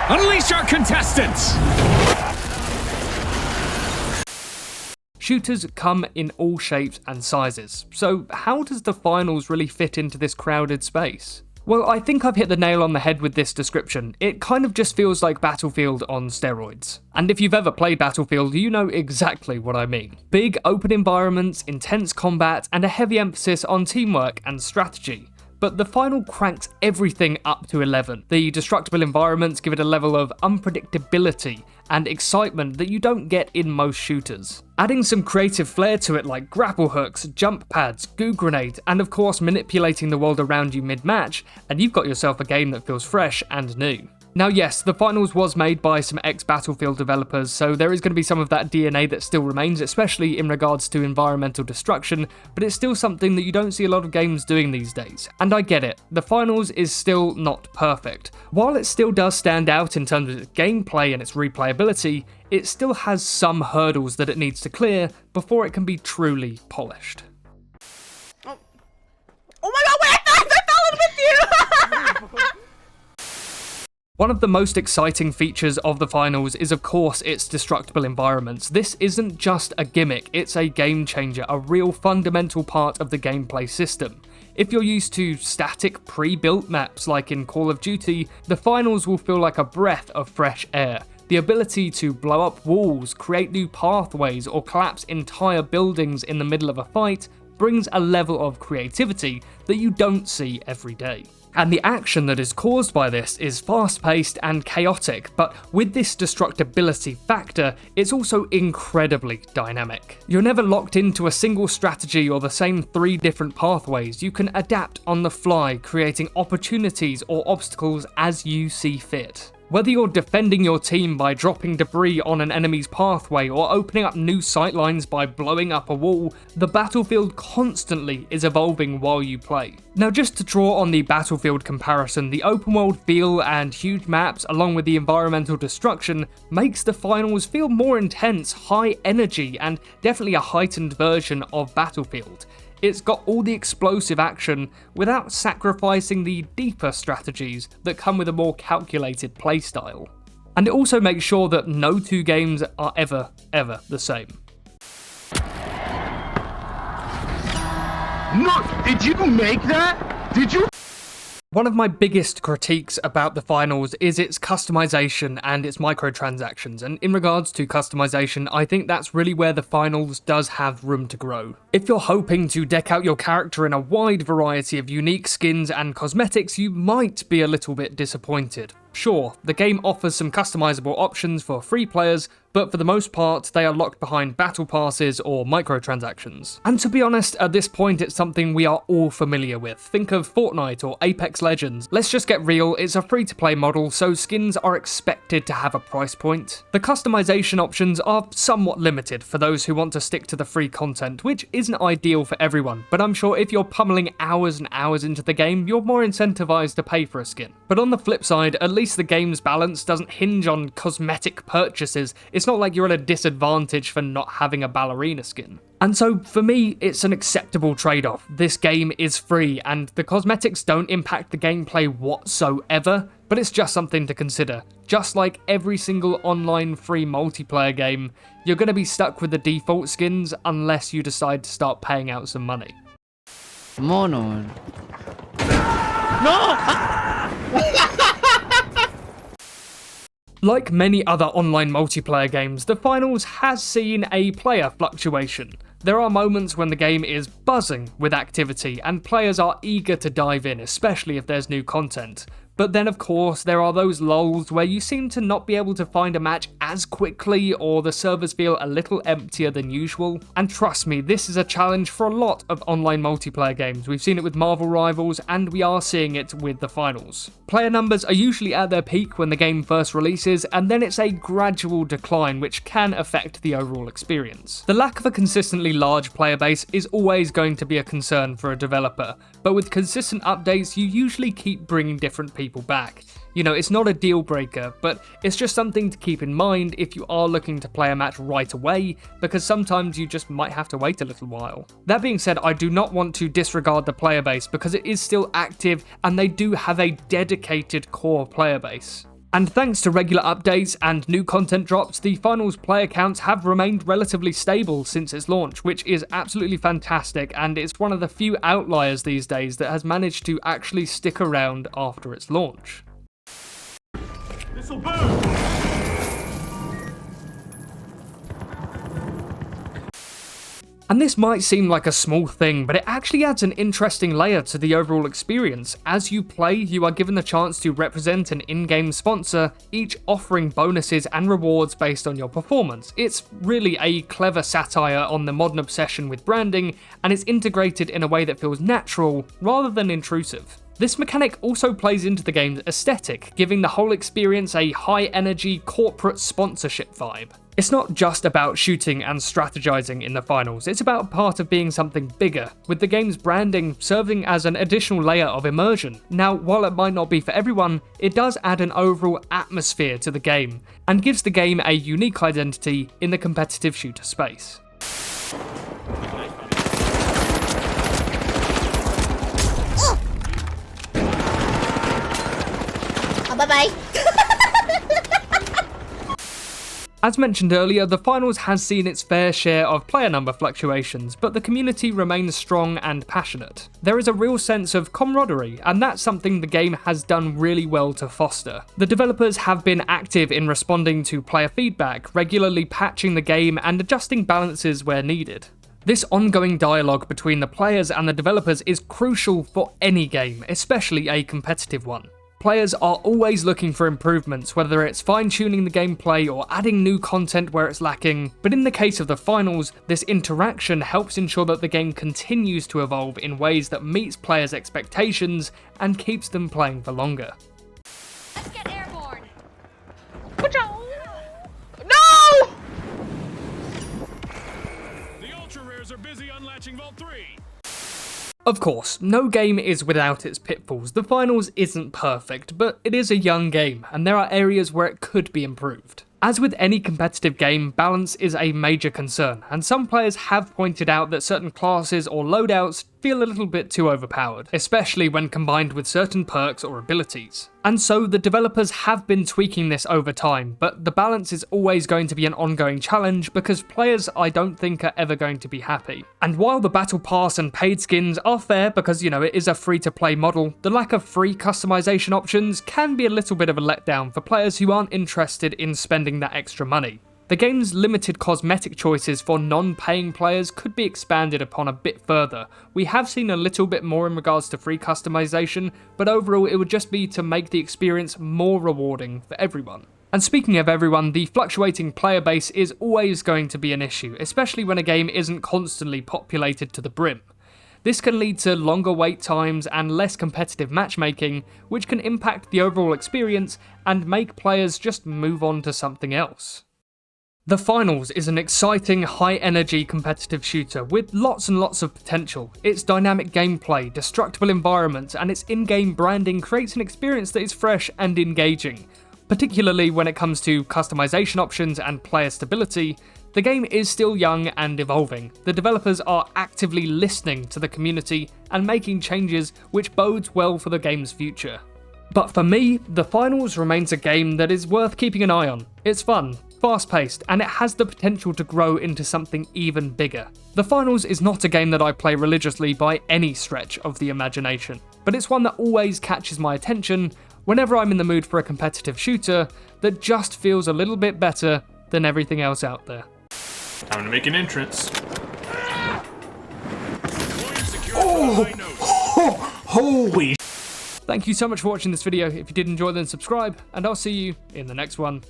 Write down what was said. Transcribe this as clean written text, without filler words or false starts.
Unleash our contestants! Shooters come in all shapes and sizes, so how does the finals really fit into this crowded space? Well, I think I've hit the nail on the head with this description. It kind of just feels like Battlefield on steroids. And if you've ever played Battlefield, you know exactly what I mean. Big, open environments, intense combat, and a heavy emphasis on teamwork and strategy. But the final cranks everything up to 11. The destructible environments give it a level of unpredictability and excitement that you don't get in most shooters. Adding some creative flair to it like grapple hooks, jump pads, goo grenades, and of course manipulating the world around you mid-match, and you've got yourself a game that feels fresh and new. Now yes, the finals was made by some ex-Battlefield developers, so there is going to be some of that DNA that still remains, especially in regards to environmental destruction, but it's still something that you don't see a lot of games doing these days. And I get it, the finals is still not perfect. While it still does stand out in terms of its gameplay and its replayability, it still has some hurdles that it needs to clear before it can be truly polished. Oh my god, wait, I fell in with you! One of the most exciting features of the finals is of course its destructible environments. This isn't just a gimmick, it's a game changer, a real fundamental part of the gameplay system. If you're used to static pre-built maps like in Call of Duty, the finals will feel like a breath of fresh air. The ability to blow up walls, create new pathways, or collapse entire buildings in the middle of a fight brings a level of creativity that you don't see every day. And the action that is caused by this is fast-paced and chaotic, but with this destructibility factor, it's also incredibly dynamic. You're never locked into a single strategy or the same 3 different pathways. You can adapt on the fly, creating opportunities or obstacles as you see fit. Whether you're defending your team by dropping debris on an enemy's pathway or opening up new sightlines by blowing up a wall, the battlefield constantly is evolving while you play. Now just to draw on the Battlefield comparison, the open world feel and huge maps along with the environmental destruction makes the finals feel more intense, high energy, and definitely a heightened version of Battlefield. It's got all the explosive action without sacrificing the deeper strategies that come with a more calculated playstyle. And it also makes sure that no 2 games are ever the same. No, did you make that? Did you? One of my biggest critiques about the finals is its customization and its microtransactions, and in regards to customization, I think that's really where the finals does have room to grow. If you're hoping to deck out your character in a wide variety of unique skins and cosmetics, you might be a little bit disappointed. Sure, the game offers some customizable options for free players, but for the most part, they are locked behind battle passes or microtransactions. And to be honest, at this point it's something we are all familiar with. Think of Fortnite or Apex Legends. Let's just get real, it's a free-to-play model, so skins are expected to have a price point. The customization options are somewhat limited for those who want to stick to the free content, which isn't ideal for everyone, but I'm sure if you're pummeling hours and hours into the game, you're more incentivized to pay for a skin. But on the flip side, at least the game's balance doesn't hinge on cosmetic purchases. It's not like you're at a disadvantage for not having a ballerina skin. And so for me, it's an acceptable trade-off. This game is free and the cosmetics don't impact the gameplay whatsoever, but it's just something to consider. Just like every single online free multiplayer game, you're going to be stuck with the default skins unless you decide to start paying out some money. Mono. Like many other online multiplayer games, the finals has seen a player fluctuation. There are moments when the game is buzzing with activity and players are eager to dive in, especially if there's new content. But then of course there are those lulls where you seem to not be able to find a match as quickly or the servers feel a little emptier than usual. And trust me, this is a challenge for a lot of online multiplayer games. We've seen it with Marvel Rivals and we are seeing it with the finals. Player numbers are usually at their peak when the game first releases, and then it's a gradual decline which can affect the overall experience. The lack of a consistently large player base is always going to be a concern for a developer, but with consistent updates you usually keep bringing different people back. You know, it's not a deal breaker, but it's just something to keep in mind if you are looking to play a match right away, because sometimes you just might have to wait a little while. That being said, I do not want to disregard the player base because it is still active and they do have a dedicated core player base. And thanks to regular updates and new content drops, the finals player counts have remained relatively stable since its launch, which is absolutely fantastic, and it's one of the few outliers these days that has managed to actually stick around after its launch. This'll boom! And this might seem like a small thing, but it actually adds an interesting layer to the overall experience. As you play, you are given the chance to represent an in-game sponsor, each offering bonuses and rewards based on your performance. It's really a clever satire on the modern obsession with branding, and it's integrated in a way that feels natural rather than intrusive. This mechanic also plays into the game's aesthetic, giving the whole experience a high-energy corporate sponsorship vibe. It's not just about shooting and strategizing in the finals, it's about part of being something bigger, with the game's branding serving as an additional layer of immersion. Now, while it might not be for everyone, it does add an overall atmosphere to the game, and gives the game a unique identity in the competitive shooter space. Bye-bye. As mentioned earlier, the finals has seen its fair share of player number fluctuations, but the community remains strong and passionate. There is a real sense of camaraderie, and that's something the game has done really well to foster. The developers have been active in responding to player feedback, regularly patching the game and adjusting balances where needed. This ongoing dialogue between the players and the developers is crucial for any game, especially a competitive one. Players are always looking for improvements, whether it's fine-tuning the gameplay or adding new content where it's lacking, but in the case of the finals, this interaction helps ensure that the game continues to evolve in ways that meets players' expectations and keeps them playing for longer. Let's get airborne. No! The ultra rares are busy unlatching Vault 3. Of course, no game is without its pitfalls. The finals isn't perfect, but it is a young game, and there are areas where it could be improved. As with any competitive game, balance is a major concern, and some players have pointed out that certain classes or loadouts feel a little bit too overpowered, especially when combined with certain perks or abilities. And so the developers have been tweaking this over time, but the balance is always going to be an ongoing challenge because players I don't think are ever going to be happy. And while the battle pass and paid skins are fair because, it is a free-to-play model, the lack of free customization options can be a little bit of a letdown for players who aren't interested in spending that extra money. The game's limited cosmetic choices for non-paying players could be expanded upon a bit further. We have seen a little bit more in regards to free customization, but overall it would just be to make the experience more rewarding for everyone. And speaking of everyone, the fluctuating player base is always going to be an issue, especially when a game isn't constantly populated to the brim. This can lead to longer wait times and less competitive matchmaking, which can impact the overall experience and make players just move on to something else. The Finals is an exciting, high-energy competitive shooter with lots and lots of potential. Its dynamic gameplay, destructible environments, and its in-game branding creates an experience that is fresh and engaging. Particularly when it comes to customization options and player stability, the game is still young and evolving. The developers are actively listening to the community and making changes which bodes well for the game's future. But for me, The Finals remains a game that is worth keeping an eye on. It's fun, fast-paced, and it has the potential to grow into something even bigger. The Finals is not a game that I play religiously by any stretch of the imagination, but it's one that always catches my attention whenever I'm in the mood for a competitive shooter that just feels a little bit better than everything else out there. Time to make an entrance. Holy Thank you so much for watching this video. If you did enjoy, then subscribe, and I'll see you in the next one.